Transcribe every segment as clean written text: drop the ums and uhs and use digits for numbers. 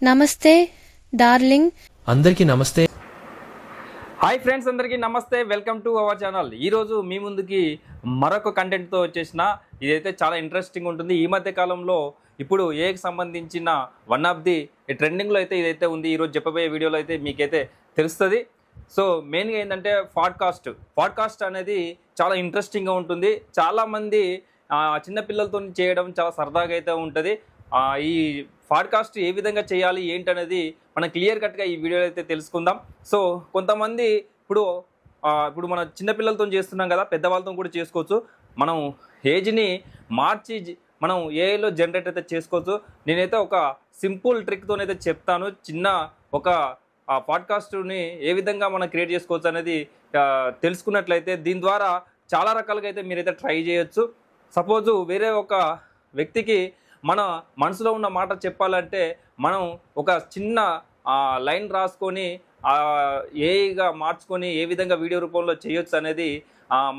నమస్తే డార్లింగ్. అందరికీ నమస్తే. హాయ్ ఫ్రెండ్స్, అందరికీ నమస్తే. Welcome to our channel. ఈరోజు మీ ముందుకి మరొక కంటెంట్తో వచ్చేసిన. ఇదైతే చాలా ఇంట్రెస్టింగ్ ఉంటుంది. ఈ మధ్య కాలంలో ఇప్పుడు ఏకి సంబంధించిన వన్ ఆఫ్ ది ట్రెండింగ్లో అయితే ఇదైతే ఉంది. ఈరోజు చెప్పబోయే వీడియోలో అయితే మీకైతే తెలుస్తుంది. సో మెయిన్గా ఏంటంటే పాడ్కాస్ట్ అనేది చాలా ఇంట్రెస్టింగ్గా ఉంటుంది. చాలామంది చిన్నపిల్లలతో చేయడం చాలా సరదాగా అయితే ఉంటుంది. ఈ పాడ్కాస్ట్ ఏ విధంగా చేయాలి ఏంటనేది మనం క్లియర్ కట్గా ఈ వీడియోలో అయితే తెలుసుకుందాం. సో కొంతమంది ఇప్పుడు మన చిన్నపిల్లలతో చేస్తున్నాం కదా, పెద్దవాళ్ళతో కూడా చేసుకోవచ్చు. మనం ఏజ్ని మార్చి మనం ఏఐలో జనరేట్ అయితే చేసుకోవచ్చు. నేనైతే ఒక సింపుల్ ట్రిక్తోనైతే చెప్తాను. చిన్న ఒక పాడ్కాస్ట్ని ఏ విధంగా మనం క్రియేట్ చేసుకోవచ్చు అనేది తెలుసుకున్నట్లయితే దీని ద్వారా చాలా రకాలుగా అయితే మీరైతే ట్రై చేయొచ్చు. సపోజు వేరే ఒక వ్యక్తికి మన మనసులో ఉన్న మాట చెప్పాలంటే మనం ఒక చిన్న లైన్ రాసుకొని ఏఐగా మార్చుకొని ఏ విధంగా వీడియో రూపంలో చేయొచ్చు అనేది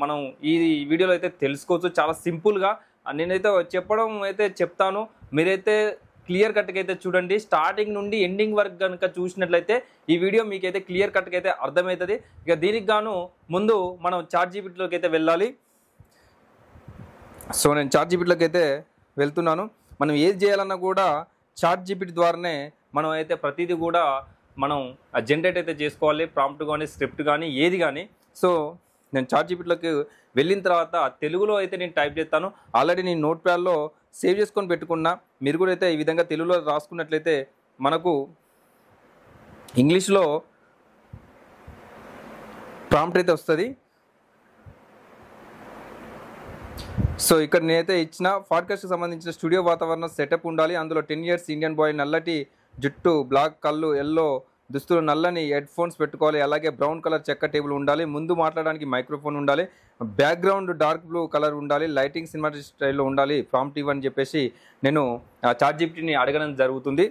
మనం ఈ వీడియోలో అయితే తెలుసుకోవచ్చు. చాలా సింపుల్గా నేనైతే చెప్పడం అయితే చెప్తాను. మీరైతే క్లియర్ కట్గా అయితే చూడండి. స్టార్టింగ్ నుండి ఎండింగ్ వరకు కనుక చూసినట్లయితే ఈ వీడియో మీకైతే క్లియర్ కట్గా అయితే అర్థమవుతుంది. ఇక దీనికి గాను ముందు మనం చాట్‌జీపీటీలోకి అయితే వెళ్ళాలి. సో నేను చాట్‌జీపీటీలోకి అయితే వెళ్తున్నాను. మనం ఏది చేయాలన్నా కూడా చాట్‌జీపీటీ ద్వారానే మనం అయితే ప్రతిదీ కూడా మనం జనరేట్ అయితే చేసుకోవాలి. ప్రాంప్ట్ కానీ స్క్రిప్ట్ కానీ ఏది కానీ. సో నేను చాట్‌జీపీటీలోకి వెళ్ళిన తర్వాత తెలుగులో అయితే నేను టైప్ చేస్తాను. ఆల్రెడీ నేను నోట్ ప్యాడ్లో సేవ్ చేసుకొని పెట్టుకున్నా. మీరు కూడా అయితే ఈ విధంగా తెలుగులో రాసుకున్నట్లయితే మనకు ఇంగ్లీష్లో ప్రాంప్ట్ అయితే వస్తుంది. సో ఇక్కడ నేనైతే ఇచ్చిన పాడ్కాస్ట్కి సంబంధించిన స్టూడియో వాతావరణం సెటప్ ఉండాలి. అందులో 10 years ఇండియన్ బాయ్, నల్లటి జుట్టు, బ్లాక్ కళ్ళు, ఎల్లో దుస్తులు, నల్లని హెడ్ ఫోన్స్ పెట్టుకోవాలి. అలాగే బ్రౌన్ కలర్ చెక్క టేబుల్ ఉండాలి. ముందు మాట్లాడడానికి మైక్రోఫోన్ ఉండాలి. బ్యాక్గ్రౌండ్ డార్క్ బ్లూ కలర్ ఉండాలి. లైటింగ్ సినిమాటిక్ స్టైల్లో ఉండాలి. ప్రాంప్ట్ ఇవ్వని చెప్పేసి నేను చాట్‌జీపీటీని అడగడం జరుగుతుంది.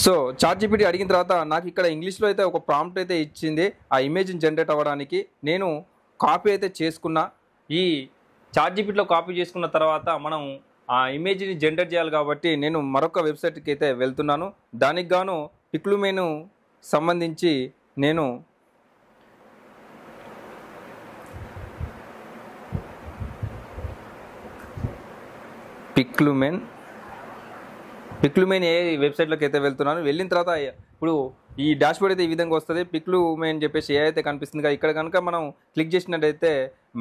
సో చాట్‌జీపీటీ అడిగిన తర్వాత నాకు ఇక్కడ ఇంగ్లీష్లో అయితే ఒక ప్రాంప్ట్ అయితే ఇచ్చింది. ఆ ఇమేజ్ని జనరేట్ అవ్వడానికి నేను కాపీ అయితే చేసుకున్నా. ఈ చాట్‌జీపీటీలో కాపీ చేసుకున్న తర్వాత మనం ఆ ఇమేజ్ని జనరేట్ చేయాలి కాబట్టి నేను మరొక వెబ్సైట్కి అయితే వెళ్తున్నాను. దానికి గాను పిక్లుమెన్ సంబంధించి నేను పిక్లుమెన్ ఏ వెబ్సైట్లోకి అయితే వెళ్తున్నాను. వెళ్ళిన తర్వాత ఇప్పుడు ఈ డాష్బోర్డ్ అయితే ఈ విధంగా వస్తుంది. పిక్లుమెన్ చెప్పేసి ఏ అయితే కనిపిస్తుంది. ఇక్కడ కనుక మనం క్లిక్ చేసినట్టయితే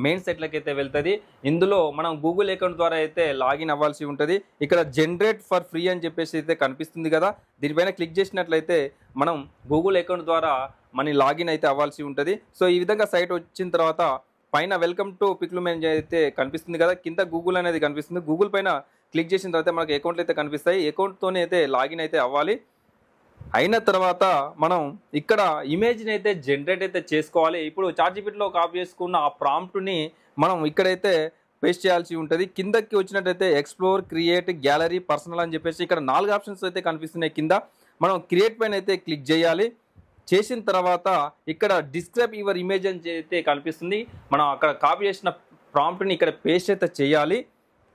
మెయిన్ సైట్లోకి అయితే వెళ్తుంది. ఇందులో మనం గూగుల్ అకౌంట్ ద్వారా అయితే లాగిన్ అవ్వాల్సి ఉంటుంది. ఇక్కడ జనరేట్ ఫర్ ఫ్రీ అని చెప్పేసి అయితే కనిపిస్తుంది కదా, దీనిపైన క్లిక్ చేసినట్లయితే మనం గూగుల్ అకౌంట్ ద్వారా మన లాగిన్ అయితే అవ్వాల్సి ఉంటుంది. సో ఈ విధంగా సైట్ వచ్చిన తర్వాత పైన వెల్కమ్ టు పిక్లుమెన్ అయితే కనిపిస్తుంది కదా, కింద గూగుల్ అనేది కనిపిస్తుంది. గూగుల్ పైన క్లిక్ చేసిన తర్వాత మనకు అకౌంట్లు అయితే కనిపిస్తాయి. అకౌంట్తోనే అయితే లాగిన్ అయితే అవ్వాలి. అయిన తర్వాత మనం ఇక్కడ ఇమేజ్ని అయితే జనరేట్ అయితే చేసుకోవాలి. ఇప్పుడు చాట్‌జీపీటీలో కాపీ చేసుకున్న ఆ ప్రాంప్ట్ని మనం ఇక్కడైతే పేస్ట్ చేయాల్సి ఉంటుంది. కిందకి వచ్చినట్టయితే ఎక్స్ప్లోర్, క్రియేట్, గ్యాలరీ, పర్సనల్ అని చెప్పేసి ఇక్కడ 4 ఆప్షన్స్ అయితే కనిపిస్తున్నాయి. కింద మనం క్రియేట్ పైన అయితే క్లిక్ చేయాలి. చేసిన తర్వాత ఇక్కడ డిస్క్రైబ్ యువర్ ఇమేజ్ అని అయితే కనిపిస్తుంది. మనం అక్కడ కాపీ చేసిన ప్రాంప్ట్ని ఇక్కడ పేస్ట్ అయితే చేయాలి.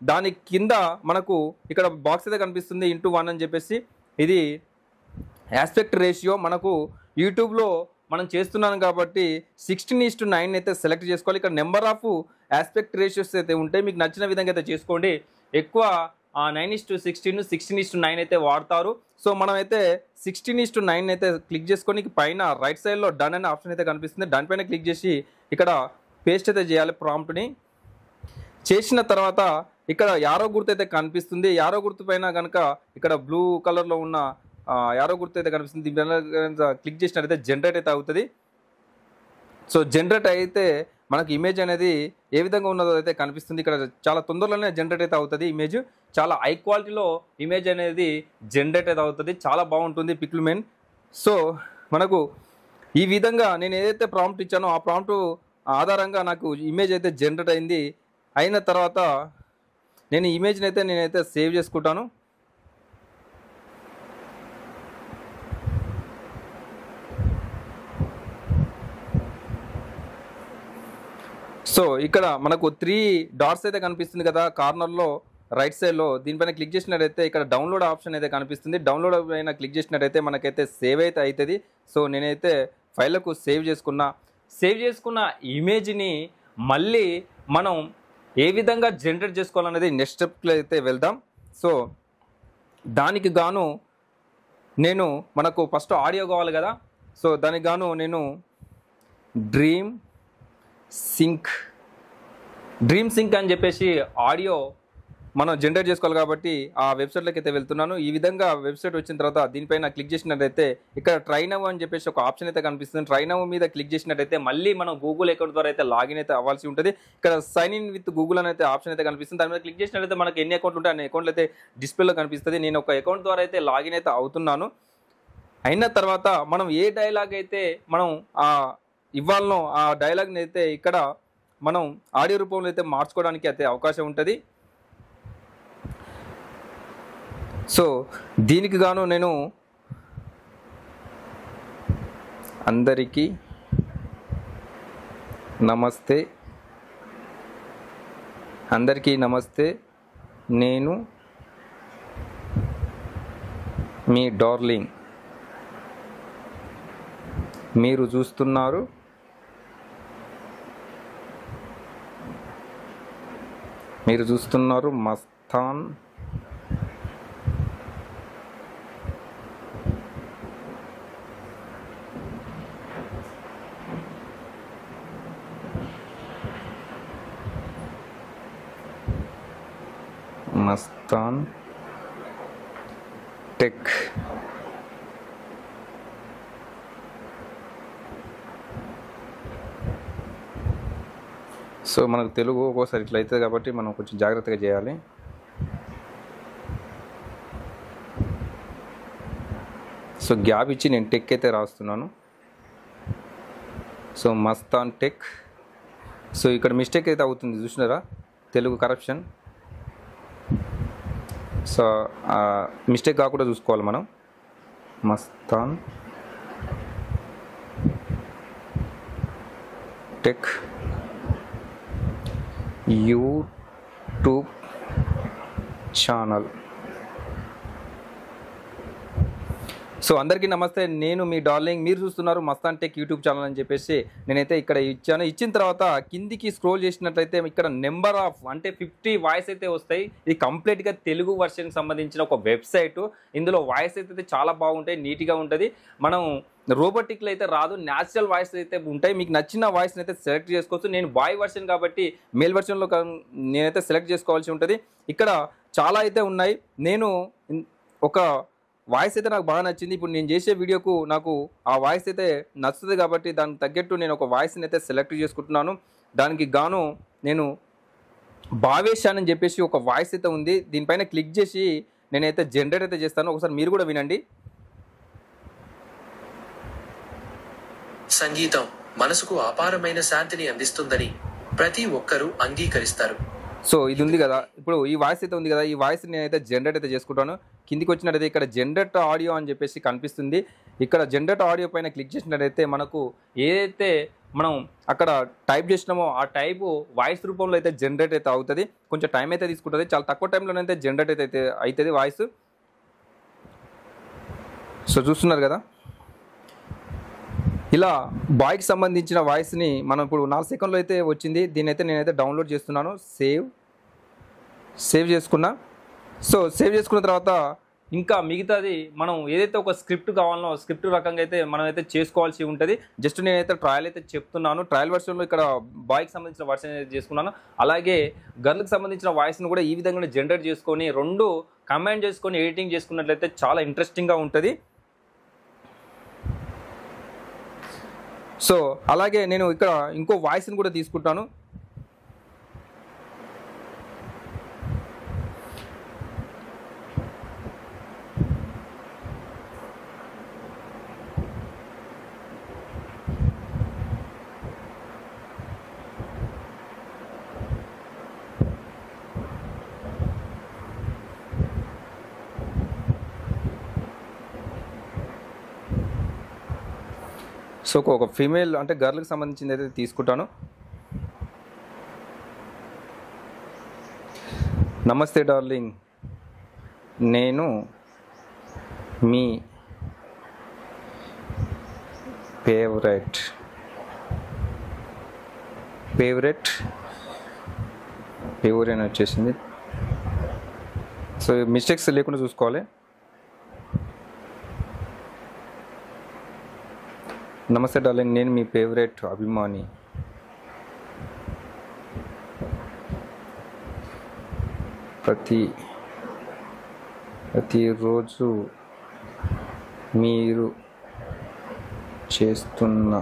దాని కింద మనకు ఇక్కడ బాక్స్ అయితే కనిపిస్తుంది *1 అని చెప్పేసి. ఇది ఆస్పెక్ట్ రేషియో మనకు యూట్యూబ్లో మనం చేస్తున్నాం కాబట్టి 16:9 అయితే సెలెక్ట్ చేసుకోవాలి. ఇక్కడ నెంబర్ ఆఫ్ ఆస్పెక్ట్ రేషియోస్ అయితే ఉంటాయి. మీకు నచ్చిన విధంగా అయితే చేసుకోండి. ఎక్కువ 9:16, 16:9 అయితే వాడతారు. సో మనం అయితే 16:9 అయితే క్లిక్ చేసుకొని పైన రైట్ సైడ్లో డన్ అనే ఆప్షన్ అయితే కనిపిస్తుంది. దానిపైన క్లిక్ చేసి ఇక్కడ పేస్ట్ అయితే చేయాలి ప్రాంప్ట్ని. చేసిన తర్వాత ఇక్కడ యారో గుర్తు అయితే కనిపిస్తుంది. యారో గుర్తు పైన కనుక ఇక్కడ బ్లూ కలర్లో ఉన్న యారో గుర్తు అయితే కనిపిస్తుంది. దీని క్లిక్ చేసినట్టయితే జనరేట్ అయితే అవుతుంది. సో జనరేట్ అయితే మనకు ఇమేజ్ అనేది ఏ విధంగా ఉన్నదో అయితే కనిపిస్తుంది. ఇక్కడ చాలా తొందరలోనే జనరేట్ అయితే అవుతుంది. ఇమేజ్ చాలా హై క్వాలిటీలో ఇమేజ్ అనేది జనరేట్ అయితే అవుతుంది. చాలా బాగుంటుంది పిక్లుమెన్. సో మనకు ఈ విధంగా నేను ఏదైతే ప్రాంప్ట్ ఇచ్చానో ఆ ప్రాంప్ట్ ఆధారంగా నాకు ఇమేజ్ అయితే జనరేట్ అయింది. అయిన తర్వాత నేను ఇమేజ్ని అయితే నేనైతే సేవ్ చేసుకుంటాను. సో ఇక్కడ మనకు 3 డాట్స్ అయితే కనిపిస్తుంది కదా కార్నర్లో రైట్ సైడ్లో, దీనిపైన క్లిక్ చేసినట్టయితే ఇక్కడ డౌన్లోడ్ ఆప్షన్ అయితే కనిపిస్తుంది. డౌన్లోడ్ పైన క్లిక్ చేసినట్టయితే మనకైతే సేవ్ అయితే అవుతుంది. సో నేనైతే ఫైళ్ళకు సేవ్ చేసుకున్న ఇమేజ్ని మళ్ళీ మనం ఏ విధంగా జనరేట్ చేసుకోవాలనేది నెక్స్ట్ స్టెప్లో అయితే వెళ్దాం. సో దానికి గాను మనకు ఫస్ట్ ఆడియో కావాలి కదా. సో దానికి గాను నేను డ్రీమ్ సింక్ అని చెప్పేసి ఆడియో మనం జనరేట్ చేసుకోవాలి కాబట్టి ఆ వెబ్సైట్లోకి అయితే వెళ్తున్నాను. ఈ విధంగా వెబ్సైట్ వచ్చిన తర్వాత దీనిపైన క్లిక్ చేసినట్టయితే ఇక్కడ ట్రై నౌ అని చెప్పేసి ఒక ఆప్షన్ అయితే కనిపిస్తుంది. ట్రై నౌ మీద క్లిక్ చేసినట్టయితే మళ్ళీ మనం గూగుల్ అకౌంట్ ద్వారా అయితే లాగిన్ అయితే అవ్వాల్సి ఉంటుంది. ఇక్కడ సైన్ ఇన్ విత్ గూగుల్ అని అయితే ఆప్షన్ అయితే కనిపిస్తుంది. దాని మీద క్లిక్ చేసినట్టయితే మనకి ఎన్ని అకౌంట్లు ఉంటాయి అన్ని అకౌంట్లు అయితే డిస్ప్లేలో కనిపిస్తుంది. నేను ఒక అకౌంట్ ద్వారా అయితే లాగిన్ అయితే అవుతున్నాను. అయిన తర్వాత మనం ఏ డైలాగ్ అయితే మనం ఇవ్వాలనో ఆ డైలాగ్ని అయితే ఇక్కడ మనం ఆడియో రూపంలో అయితే మార్చుకోవడానికి అయితే అవకాశం ఉంటుంది. సో దీనికి గాను నేను అందరికీ నమస్తే, నేను మీ డార్లింగ్, మీరు చూస్తున్నారు మస్తాన్ టెక్. సో మనకు తెలుగు ఒక్కోసారి ఇట్లా అవుతుంది కాబట్టి మనం కొంచెం జాగ్రత్తగా చేయాలి. సో గ్యాప్ ఇచ్చి నేను టెక్ అయితే రాస్తున్నాను. So Mastan tech. సో ఇక్కడ మిస్టేక్ అయితే అవుతుంది చూసినారా, తెలుగు కరప్షన్. సో మిస్టేక్ కాకుండా చూసుకోవాలి మనం. Mastan tech YouTube channel. So అందరికీ నమస్తే, నేను మీ డార్లింగ్, మీరు చూస్తున్నారు మస్తాన్ టెక్ యూట్యూబ్ ఛానల్ అని చెప్పేసి నేనైతే ఇక్కడ ఇచ్చాను. ఇచ్చిన తర్వాత కిందికి స్క్రోల్ చేసినట్లయితే ఇక్కడ నెంబర్ ఆఫ్ అంటే 50 వాయిస్ అయితే వస్తాయి. ఇది కంప్లీట్గా తెలుగు వర్షన్కి సంబంధించిన ఒక వెబ్సైట్. ఇందులో వాయిస్ అయితే చాలా బాగుంటాయి, నీట్గా ఉంటుంది. మనం రోబోటిక్లో అయితే రాదు, న్యాచురల్ వాయిస్ అయితే ఉంటాయి. మీకు నచ్చిన వాయిస్ని అయితే సెలెక్ట్ చేసుకోవచ్చు. నేను బాయ్ వర్షన్ కాబట్టి మేల్ వర్షన్లో నేనైతే సెలెక్ట్ చేసుకోవాల్సి ఉంటుంది. ఇక్కడ చాలా అయితే ఉన్నాయి. నేను ఒక వాయిస్ అయితే నాకు బాగా నచ్చింది. ఇప్పుడు నేను చేసే వీడియోకు నాకు ఆ వాయిస్ అయితే నచ్చుతుంది కాబట్టి దానికి తగ్గట్టు నేను ఒక వాయిస్ని అయితే సెలెక్ట్ చేసుకుంటున్నాను. దానికి గాను నేను భావేశాన్ అని చెప్పేసి ఒక వాయిస్ అయితే ఉంది. దీనిపైన క్లిక్ చేసి నేనైతే జనరేట్ అయితే చేస్తాను. ఒకసారి మీరు కూడా వినండి. సంగీతం మనసుకు అపారమైన శాంతిని అందిస్తుందని ప్రతి ఒక్కరూ అంగీకరిస్తారు. సో ఇది ఉంది కదా, ఇప్పుడు ఈ వాయిస్ అయితే ఉంది కదా, ఈ వాయిస్ నేనైతే జనరేట్ అయితే చేసుకుంటాను. కిందికి వచ్చినట్టయితే ఇక్కడ జనరేట్ ఆడియో అని చెప్పేసి కనిపిస్తుంది. ఇక్కడ జనరేట్ ఆడియో పైన క్లిక్ చేసినట్టయితే మనకు ఏదైతే మనం అక్కడ టైప్ చేసినామో ఆ టైపు వాయిస్ రూపంలో అయితే జనరేట్ అయితే అవుతుంది. కొంచెం టైం అయితే తీసుకుంటుంది, చాలా తక్కువ టైంలోనైతే జనరేట్ అయితే అవుతుంది వాయిస్. సో చూస్తున్నారు కదా, ఇలా బాయ్కి సంబంధించిన వాయిస్ని మనం ఇప్పుడు 4 సెకండ్లో అయితే వచ్చింది. దీని అయితే నేనైతే డౌన్లోడ్ చేస్తున్నాను. సేవ్ చేసుకున్నా. సో సేవ్ చేసుకున్న తర్వాత ఇంకా మిగతాది మనం ఏదైతే ఒక స్క్రిప్ట్ కావాలనో స్క్రిప్ట్ రకంగా అయితే మనం అయితే చేసుకోవాల్సి ఉంటుంది. జస్ట్ నేనైతే ట్రయల్ అయితే చెప్తున్నాను. ట్రయల్ వర్షన్లో ఇక్కడ బాయ్కి సంబంధించిన వర్షన్ అయితే చేసుకున్నాను. అలాగే గర్ల్కి సంబంధించిన వాయిస్ని కూడా ఈ విధంగా జనరేట్ చేసుకొని 2 కంబైన్ చేసుకొని ఎడిటింగ్ చేసుకున్నట్లయితే చాలా ఇంట్రెస్టింగ్గా ఉంటుంది. సో అలాగే నేను ఇక్కడ ఇంకో వాయిస్ని కూడా తీసుకుంటాను. సో ఒక ఫీమేల్ అంటే గర్ల్కి సంబంధించింది అయితే తీసుకుంటాను. నమస్తే డార్లింగ్, నేను మీ ఫేవరెట్ అని వచ్చేసింది. సో మిస్టేక్స్ లేకుండా చూసుకోవాలి. నమస్తే డార్లింగ్, నేను మీ ఫేవరెట్ అభిమాని. ప్రతిరోజు మీరు చేస్తున్న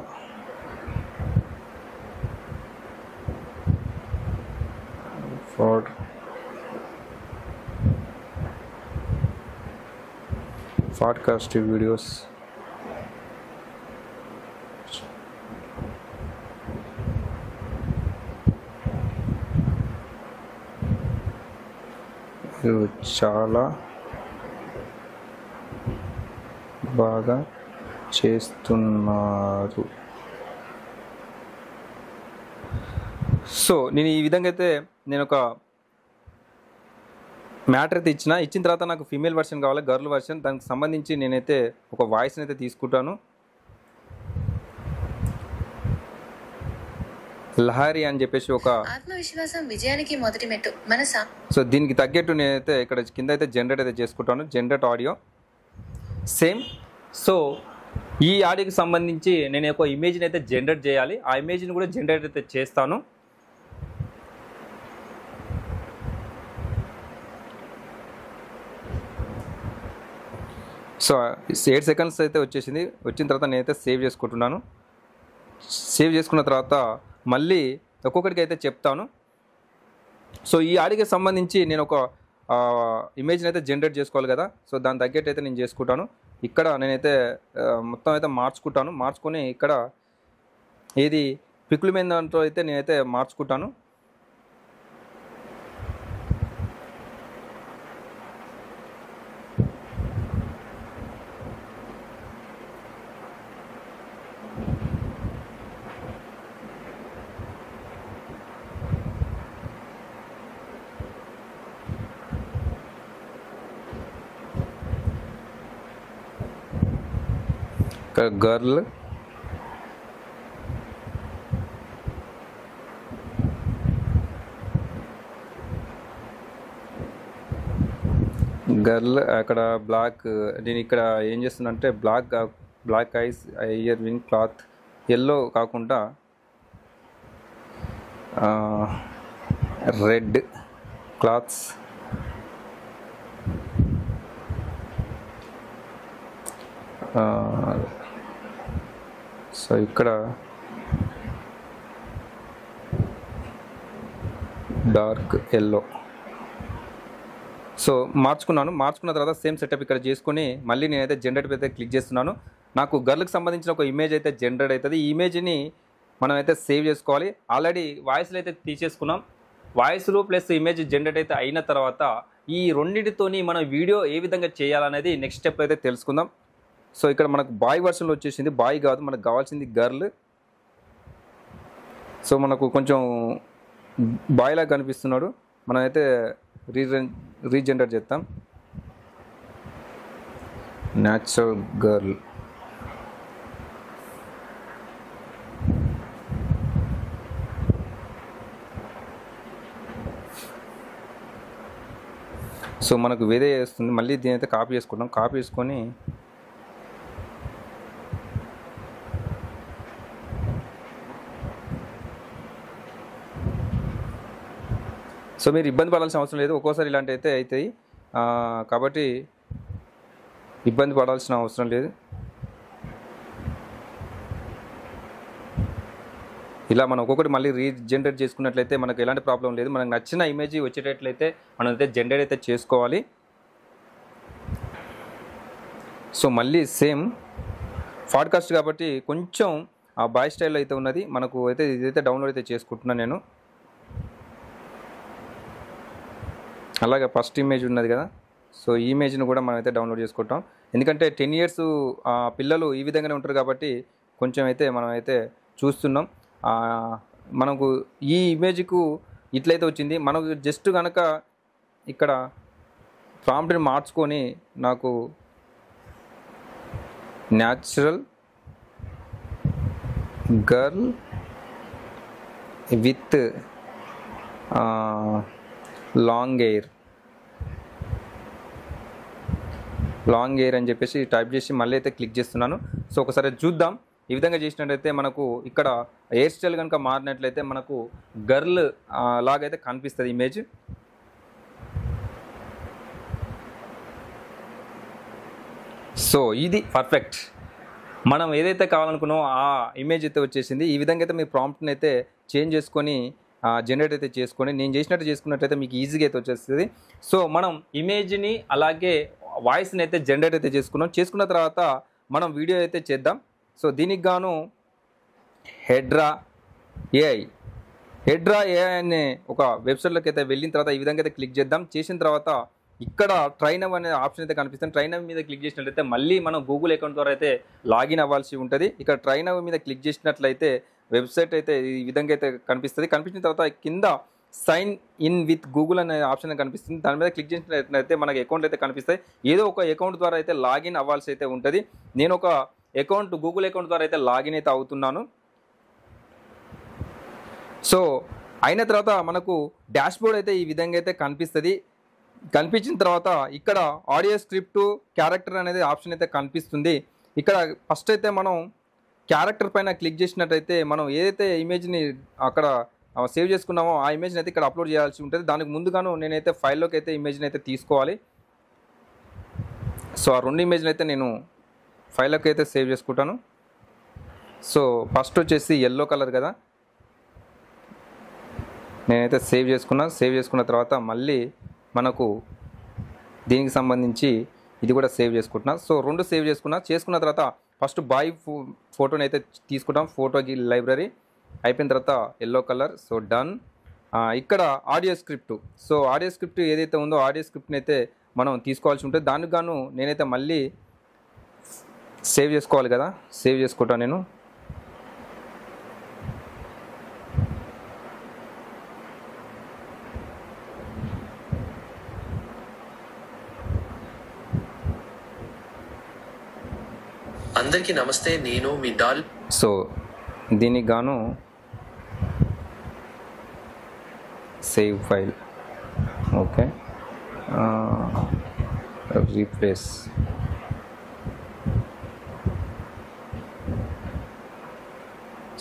పాడ్కాస్ట్ వీడియోస్ మీరు చాలా బాగా చేస్తున్నారు. సో నేను ఈ విధంగా అయితే నేను ఒక మ్యాటర్ అయితే ఇచ్చిన తర్వాత నాకు ఫీమేల్ వర్షన్ కావాలి, గర్ల్ వర్షన్. దానికి సంబంధించి నేనైతే ఒక వాయిస్ని అయితే తీసుకుంటాను. లహరి అని చెప్పేసి ఒక ఆత్మవిశ్వాసం విజయానికి మొదటి మెట్టు మనసా. సో దీనికి తగ్గట్టు నేనైతే ఇక్కడ కింద అయితే జనరేట్ అయితే చేసుకుంటాను, జనరేట్ ఆడియో సేమ్. సో ఈ ఆడియోకి సంబంధించి నేను ఒక ఇమేజ్ని అయితే జనరేట్ చేయాలి. ఆ ఇమేజ్ని కూడా జనరేట్ అయితే చేస్తాను. సో 8 సెకండ్స్ అయితే వచ్చేసింది. వచ్చిన తర్వాత నేనైతే సేవ్ చేసుకుంటున్నాను. సేవ్ చేసుకున్న తర్వాత మళ్ళీ ఒక్కొక్కడికి అయితే చెప్తాను. సో ఈ ఆడియోకి సంబంధించి నేను ఒక ఇమేజ్ని అయితే జనరేట్ చేసుకోవాలి కదా. సో దాని తగ్గట్టు అయితే నేను చేసుకుంటాను. ఇక్కడ నేనైతే మొత్తం అయితే మార్చుకొని ఇక్కడ ఏది పిక్లు మీద దాంట్లో అయితే నేనైతే మార్చుకుంటాను. గర్ల్ అక్కడ బ్లాక్. నేను ఇక్కడ ఏం చేస్తున్నా అంటే black eyes, earring cloth yellow కాకుండా రెడ్ క్లాత్స్. సో ఇక్కడ డార్క్ ఎల్లో. సో మార్చుకున్న తర్వాత సేమ్ సెటప్ ఇక్కడ చేసుకొని మళ్ళీ నేనైతే జనరేట్ అయితే క్లిక్ చేస్తున్నాను. నాకు గర్ల్కి సంబంధించిన ఒక ఇమేజ్ అయితే జనరేట్ అవుతుంది. ఈ ఇమేజ్ని మనం అయితే సేవ్ చేసుకోవాలి. ఆల్రెడీ వాయిస్లు అయితే తీసేసుకున్నాం. వాయిస్లు ప్లస్ ఇమేజ్ జనరేట్ అయితే అయిన తర్వాత ఈ రెండింటితోని మనం వీడియో ఏ విధంగా చేయాలనేది నెక్స్ట్ స్టెప్ అయితే తెలుసుకుందాం. సో ఇక్కడ మనకు బాయ్ వర్షన్లో వచ్చేసింది. బాయ్ కాదు, మనకు కావాల్సింది గర్ల్. సో మనకు కొంచెం బాయ్ లాగా కనిపిస్తున్నాడు. మనమైతే రీజనరేట్ చేద్దాం. Natural girl. సో మనకు వేరే వస్తుంది. మళ్ళీ దీని అయితే కాపీ చేసుకుంటాం. కాపీ చేసుకొని సో మీరు ఇబ్బంది పడాల్సిన అవసరం లేదు. ఒక్కోసారి ఇలాంటి అయితే అవుతాయి కాబట్టి ఇబ్బంది పడాల్సిన అవసరం లేదు. ఇలా మనం ఒక్కొక్కటి మళ్ళీ రీజనరేట్ చేసుకున్నట్లయితే మనకు ఎలాంటి ప్రాబ్లం లేదు. మనకు నచ్చిన ఇమేజ్ వచ్చేటట్లయితే మనం అయితే జనరేట్ అయితే చేసుకోవాలి. సో మళ్ళీ సేమ్ పాడ్కాస్ట్ కాబట్టి కొంచెం ఆ బాయ్ స్టైల్ అయితే ఉన్నది. మనకు అయితే ఇదైతే డౌన్లోడ్ అయితే చేసుకుంటున్నాను నేను. అలాగే ఫస్ట్ ఇమేజ్ ఉన్నది కదా, సో ఈ ఇమేజ్ను కూడా మనం అయితే డౌన్లోడ్ చేసుకుంటాం. ఎందుకంటే 10 years పిల్లలు ఈ విధంగానే ఉంటారు కాబట్టి కొంచెం అయితే మనం అయితే చూస్తున్నాం. మనకు ఈ ఇమేజ్కు ఇట్లయితే వచ్చింది. మనకు జస్ట్ కనుక ఇక్కడ ప్రాంప్ట్ని మార్చుకొని నాకు natural girl with long air అని చెప్పేసి టైప్ చేసి మళ్ళీ అయితే క్లిక్ చేస్తున్నాను. సో ఒకసారి చూద్దాం. ఈ విధంగా చేసినట్లయితే మనకు ఇక్కడ హెయిర్ స్టైల్ కనుక మారినట్లయితే మనకు గర్ల్ లాగైతే కనిపిస్తుంది ఇమేజ్. సో ఇది పర్ఫెక్ట్. మనం ఏదైతే కావాలనుకున్నామో ఆ ఇమేజ్ అయితే వచ్చేసింది. ఈ విధంగా అయితే మీ ప్రాంప్ట్ని అయితే చేంజ్ చేసుకొని జనరేట్ అయితే చేసుకొని నేను చేసినట్టు చేసుకున్నట్లయితే మీకు ఈజీగా అయితే వచ్చేస్తుంది. సో మనం ఇమేజ్ని అలాగే వాయిస్ని అయితే జనరేట్ అయితే చేసుకున్న తర్వాత మనం వీడియో అయితే చేద్దాం. సో దీనికి గాను హెడ్రా ఏఐ అనే ఒక వెబ్సైట్లోకి అయితే వెళ్ళిన తర్వాత ఈ విధంగా అయితే క్లిక్ చేద్దాం. చేసిన తర్వాత ఇక్కడ ట్రైన్ అవ్ అనే ఆప్షన్ అయితే కనిపిస్తుంది. ట్రైన్ అవ్ మీద క్లిక్ చేసినట్లయితే మళ్ళీ మనం గూగుల్ అకౌంట్ ద్వారా అయితే లాగిన్ అవ్వాల్సి ఉంటుంది. ఇక్కడ ట్రైన్ అవ్ మీద క్లిక్ చేసినట్లయితే వెబ్సైట్ అయితే ఈ విధంగా అయితే కనిపిస్తుంది. కనిపించిన తర్వాత కింద సైన్ ఇన్ విత్ గూగుల్ అనే ఆప్షన్ కనిపిస్తుంది. దాని మీద క్లిక్ చేసినట్లయితే మనకి అకౌంట్ అయితే కనిపిస్తాయి. ఏదో ఒక అకౌంట్ ద్వారా అయితే లాగిన్ అవ్వాల్సి అయితే ఉంటుంది. నేను ఒక గూగుల్ అకౌంట్ ద్వారా అయితే లాగిన్ అయితే అవుతున్నాను. సో అయిన తర్వాత మనకు డాష్బోర్డ్ అయితే ఈ విధంగా అయితే కనిపిస్తుంది. కనిపించిన తర్వాత ఇక్కడ ఆడియో స్క్రిప్ట్ క్యారెక్టర్ అనేది ఆప్షన్ అయితే కనిపిస్తుంది. ఇక్కడ ఫస్ట్ అయితే మనం క్యారెక్టర్ పైన క్లిక్ చేసినట్టయితే మనం ఏదైతే ఇమేజ్ని అక్కడ సేవ్ చేసుకున్నామో ఆ ఇమేజ్ని అయితే ఇక్కడ అప్లోడ్ చేయాల్సి ఉంటుంది. దానికి ముందుగాను నేనైతే ఫైల్లోకి అయితే ఇమేజ్ని అయితే తీసుకోవాలి. సో ఆ 2 ఇమేజ్ని అయితే నేను ఫైల్లోకి అయితే సేవ్ చేసుకుంటాను. సో ఫస్ట్ వచ్చేసి ఎల్లో కలర్ కదా, నేనైతే సేవ్ చేసుకున్న తర్వాత మళ్ళీ మనకు దీనికి సంబంధించి ఇది కూడా సేవ్ చేసుకుంటున్నా. సో 2 సేవ్ చేసుకున్న తర్వాత ఫస్ట్ బాయ్ ఫోటోని అయితే తీసుకుంటాం. ఫోటోకి లైబ్రరీ అయిపోయిన తర్వాత ఎల్లో కలర్. So done. ఇక్కడ audio script. So audio script ఏదైతే ఉందో ఆడియో స్క్రిప్ట్ని అయితే మనం తీసుకోవాల్సి ఉంటుంది. దానికి గాను నేనైతే మళ్ళీ సేవ్ చేసుకోవాలి కదా, సేవ్ చేసుకుంటాను నేను. అందరికీ నమస్తే, నేను మీ డాల్. సో దీనికి గాను save file, okay, replace.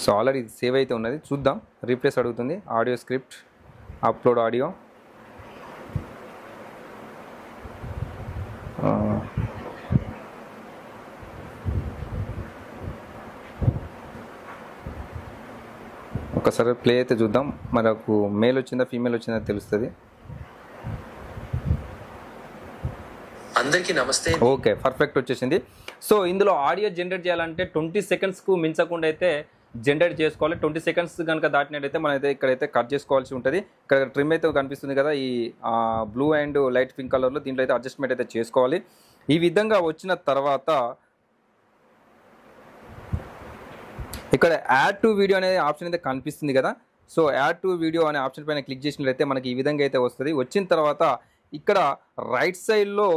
So already save అయితే ఉన్నది, చూద్దాం. రీప్లేస్ అడుగుతుంది. Audio script, upload audio. ఒకసారి ప్లే అయితే చూద్దాం. మనకు మేల్ వచ్చిందా ఫీమేల్ వచ్చిందా తెలుస్తుంది. అందరికీ నమస్తే. ఓకే, పర్ఫెక్ట్ వచ్చేసింది. సో ఇందులో ఆడియో జనరేట్ చేయాలంటే 20 సెకండ్స్కు మించకుండా అయితే జనరేట్ చేసుకోవాలి. 20 సెకండ్స్ కనుక దాటినట్టయితే మనం అయితే ఇక్కడైతే కట్ చేసుకోవాల్సి ఉంటుంది. ఇక్కడ ట్రిమ్ అయితే కనిపిస్తుంది కదా, ఈ బ్లూ అండ్ లైట్ పింక్ కలర్లో. దీంట్లో అయితే అడ్జస్ట్మెంట్ అయితే చేసుకోవాలి. ఈ విధంగా వచ్చిన తర్వాత ఇక్కడ యాడ్ టు వీడియో అనే ఆప్షన్ అయితే కనిపిస్తుంది కదా. సో యాడ్ టు వీడియో అనే ఆప్షన్ పైన క్లిక్ చేసినట్లయితే మనకి ఈ విధంగా అయితే వస్తుంది. వచ్చిన తర్వాత ఇక్కడ రైట్ సైడ్లో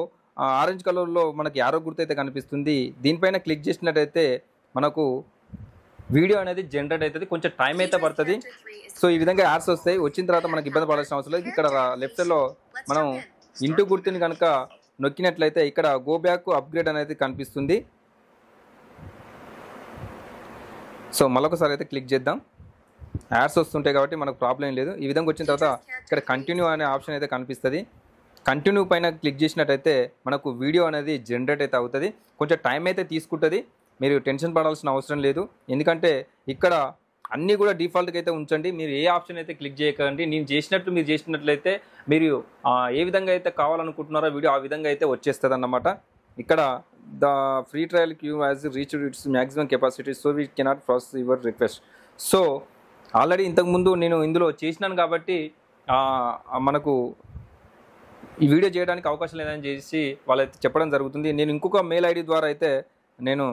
ఆరెంజ్ కలర్లో మనకి యారో గుర్తు అయితే కనిపిస్తుంది. దీనిపైన క్లిక్ చేసినట్టయితే మనకు వీడియో అనేది జనరేట్ అవుతుంది. కొంచెం టైం అయితే పడుతుంది. సో ఈ విధంగా యాడ్స్ వస్తాయి. వచ్చిన తర్వాత మనకి ఇబ్బంది పడాల్సిన అవసరం లేదు. ఇక్కడ లెఫ్ట్ సైడ్లో మనం ఇంటూ గుర్తుని కనుక నొక్కినట్లయితే ఇక్కడ గో బ్యాక్ అప్గ్రేడ్ అనేది కనిపిస్తుంది. సో మరొకసారి అయితే క్లిక్ చేద్దాం. యాడ్స్ వస్తుంటాయి కాబట్టి మనకు ప్రాబ్లం లేదు. ఈ విధంగా వచ్చిన తర్వాత ఇక్కడ కంటిన్యూ అనే ఆప్షన్ అయితే కనిపిస్తుంది. కంటిన్యూ పైన క్లిక్ చేసినట్టయితే మనకు వీడియో అనేది జనరేట్ అయితే అవుతుంది. కొంచెం టైం అయితే తీసుకుంటుంది. మీరు టెన్షన్ పడాల్సిన అవసరం లేదు. ఎందుకంటే ఇక్కడ అన్నీ కూడా డిఫాల్ట్గా అయితే ఉంచండి. మీరు ఏ ఆప్షన్ అయితే క్లిక్ చేయకండి. మీరు చేసినట్లయితే మీరు ఏ విధంగా అయితే కావాలనుకుంటున్నారో వీడియో ఆ విధంగా అయితే వచ్చేస్తుంది అన్నమాట. ఇక్కడ the free trial queue has reached its maximum capacity, so we cannot process your request. So already ఇంతకుముందు నేను ఇందులో చేసినాను కాబట్టి మనకు ఈ వీడియో చేయడానికి అవకాశం లేదని చేసి వాళ్ళైతే చెప్పడం జరుగుతుంది. నేను ఇంకొక మెయిల్ ఐడి ద్వారా అయితే నేను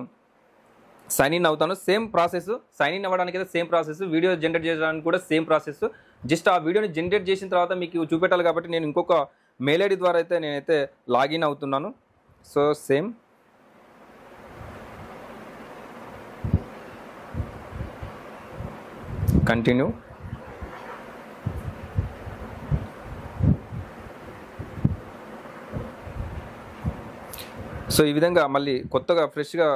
సైన్ ఇన్ అవుతాను. Same process. సైన్ ఇన్ అవ్వడానికి అయితే సేమ్ ప్రాసెస్, వీడియో జనరేట్ చేయడానికి కూడా సేమ్ ప్రాసెస్. జస్ట్ ఆ వీడియోని జనరేట్ చేసిన తర్వాత మీకు చూపెట్టాలి కాబట్టి నేను ఇంకొక మెయిల్ ఐడి ద్వారా అయితే నేనైతే లాగిన్ అవుతున్నాను. So same continue. సో ఈ విధంగా మళ్ళీ కొత్తగా ఫ్రెష్గా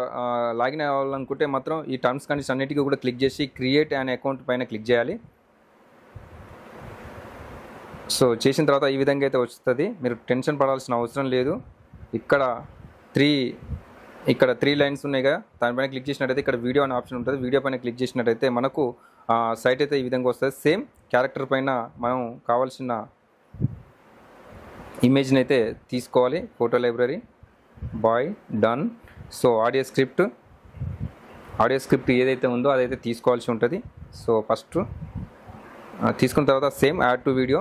లాగిన్ అవ్వాలనుకుంటే మాత్రం ఈ టర్మ్స్ కండిషన్స్ అన్నిటికీ కూడా క్లిక్ చేసి క్రియేట్ అనే అకౌంట్ పైన క్లిక్ చేయాలి. సో చేసిన తర్వాత ఈ విధంగా అయితే వస్తుంది. మీరు టెన్షన్ పడాల్సిన అవసరం లేదు. ఇక్కడ త్రీ లైన్స్ ఉన్నాయి కదా, దానిపైన క్లిక్ చేసినట్టయితే ఇక్కడ వీడియో అనే ఆప్షన్ ఉంటుంది. వీడియో పైన క్లిక్ చేసినట్టయితే మనకు సైట్ అయితే ఈ విధంగా వస్తుంది. సేమ్ క్యారెక్టర్ పైన మనం కావాల్సిన ఇమేజ్ని అయితే తీసుకోవాలి. Photo library by done. So audio script ఏదైతే ఉందో అదైతే తీసుకోవాల్సి ఉంటుంది. సో ఫస్ట్ తీసుకున్న తర్వాత సేమ్ యాడ్ టు వీడియో,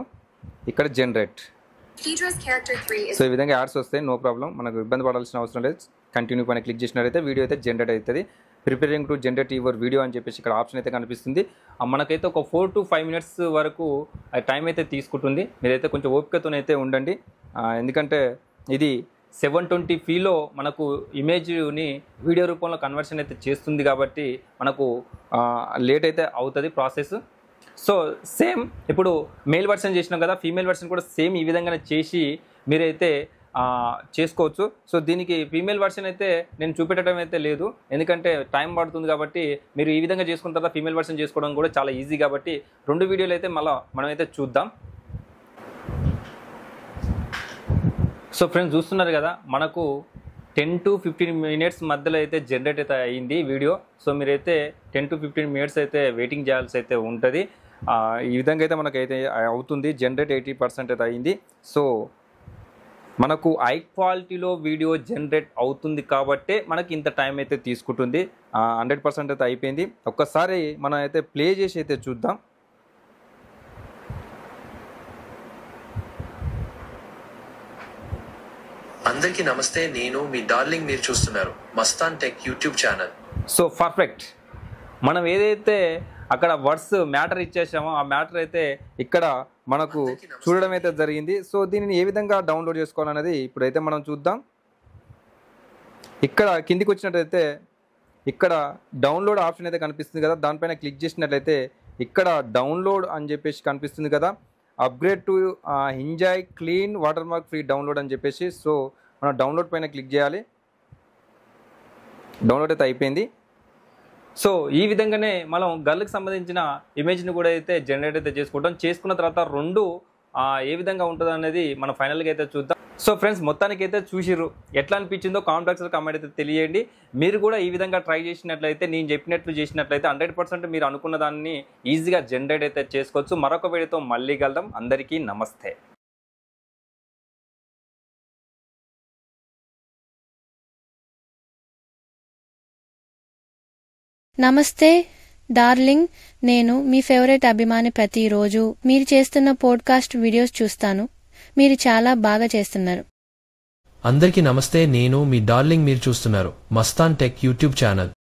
ఇక్కడ జనరేట్. సో ఈ విధంగా యాడ్స్ వస్తాయి, నో ప్రాబ్లం, మనకు ఇబ్బంది పడాల్సిన అవసరం లేదు. కంటిన్యూ పైన క్లిక్ చేసినట్టయితే వీడియో అయితే జనరేట్ అవుతుంది. Preparing to generate your video అని చెప్పేసి ఇక్కడ ఆప్షన్ అయితే కనిపిస్తుంది. మనకైతే ఒక 4 to 5 minutes వరకు టైం అయితే తీసుకుంటుంది. మీరైతే కొంచెం ఓపికతోనైతే ఉండండి, ఎందుకంటే ఇది 720pలో మనకు ఇమేజ్ని వీడియో రూపంలో కన్వర్షన్ అయితే చేస్తుంది కాబట్టి మనకు లేట్ అయితే అవుతుంది ప్రాసెస్. సో సేమ్ ఇప్పుడు మేల్ వర్షన్ చేసినాం కదా, ఫీమేల్ వర్షన్ కూడా సేమ్ ఈ విధంగానే చేసి మీరైతే చేసుకోవచ్చు. సో దీనికి ఫీమేల్ వర్షన్ అయితే నేను చూపెట్టడం అయితే లేదు, ఎందుకంటే టైం పడుతుంది కాబట్టి మీరు ఈ విధంగా చేసుకున్న తర్వాత ఫీమేల్ వర్షన్ చేసుకోవడం కూడా చాలా ఈజీ కాబట్టి 2 వీడియోలు అయితే మళ్ళీ మనమైతే చూద్దాం. సో ఫ్రెండ్స్ చూస్తున్నారు కదా, మనకు 10 to 15 minutes మధ్యలో అయితే జనరేట్ అయితే అయ్యింది వీడియో. సో మీరైతే 10 to 15 minutes అయితే వెయిటింగ్ చేయాల్సి అయితే ఉంటుంది. ఈ విధంగా అయితే మనకైతే అవుతుంది, జనరేట్ 80% అయితే అయ్యింది. సో మనకు హై క్వాలిటీలో వీడియో జనరేట్ అవుతుంది కాబట్టే మనకి ఇంత టైం అయితే తీసుకుంటుంది. 100% అయితే అయిపోయింది. ఒక్కసారి మనం అయితే ప్లే చేసి అయితే చూద్దాం. అందరికీ నమస్తే, నేను మీ డార్లింగ్, మీరు చూస్తున్నారు Mastan tech YouTube channel. So perfect, మనం ఏదైతే అక్కడ వర్డ్స్ మ్యాటర్ ఇచ్చేసామో ఆ మ్యాటర్ అయితే ఇక్కడ మనకు చూడడం అయితే జరిగింది. సో దీనిని ఏ విధంగా డౌన్లోడ్ చేసుకోవాలనేది ఇప్పుడైతే మనం చూద్దాం. ఇక్కడ కిందికి వచ్చినట్లయితే ఇక్కడ డౌన్లోడ్ ఆప్షన్ అయితే కనిపిస్తుంది కదా, దానిపైన క్లిక్ చేసినట్లయితే ఇక్కడ డౌన్లోడ్ అని చెప్పేసి కనిపిస్తుంది కదా, upgrade to enjoy clean water mark free download అని చెప్పేసి. సో మనం డౌన్లోడ్ పైన క్లిక్ చేయాలి. డౌన్లోడ్ అయితే అయిపోయింది. సో ఈ విధంగానే మనం గర్ల్కి సంబంధించిన ఇమేజ్ని కూడా అయితే జనరేట్ అయితే చేసుకున్న తర్వాత 2 ఏ విధంగా ఉంటుంది అనేది మనం ఫైనల్గా అయితే చూద్దాం. సో ఫ్రెండ్స్ మొత్తానికి అయితే చూసిర్రు, ఎట్లా అనిపించిందో కామెంట్ బాక్స్లో కామెంట్ అయితే తెలియండి. మీరు కూడా ఈ విధంగా ట్రై చేసినట్లయితే, నేను చెప్పినట్లు చేసినట్లయితే 100% మీరు అనుకున్న దాన్ని ఈజీగా జనరేట్ అయితే చేసుకోవచ్చు. మరొక వీడియోతో మళ్ళీ కలుద్దాం. అందరికీ నమస్తే. నమస్తే డార్లింగ్, నేను మీ ఫేవరెట్ అభిమాని. ప్రతిరోజు మీరు చేస్తున్న పోడ్కాస్ట్ వీడియోస్ చూస్తాను. మీరు చాలా బాగా చేస్తున్నారు. అందరికీ నమస్తే, నేను మీ డార్లింగ్, మీరు చూస్తున్నారు మస్తాన్ టెక్ యూట్యూబ్ ఛానల్.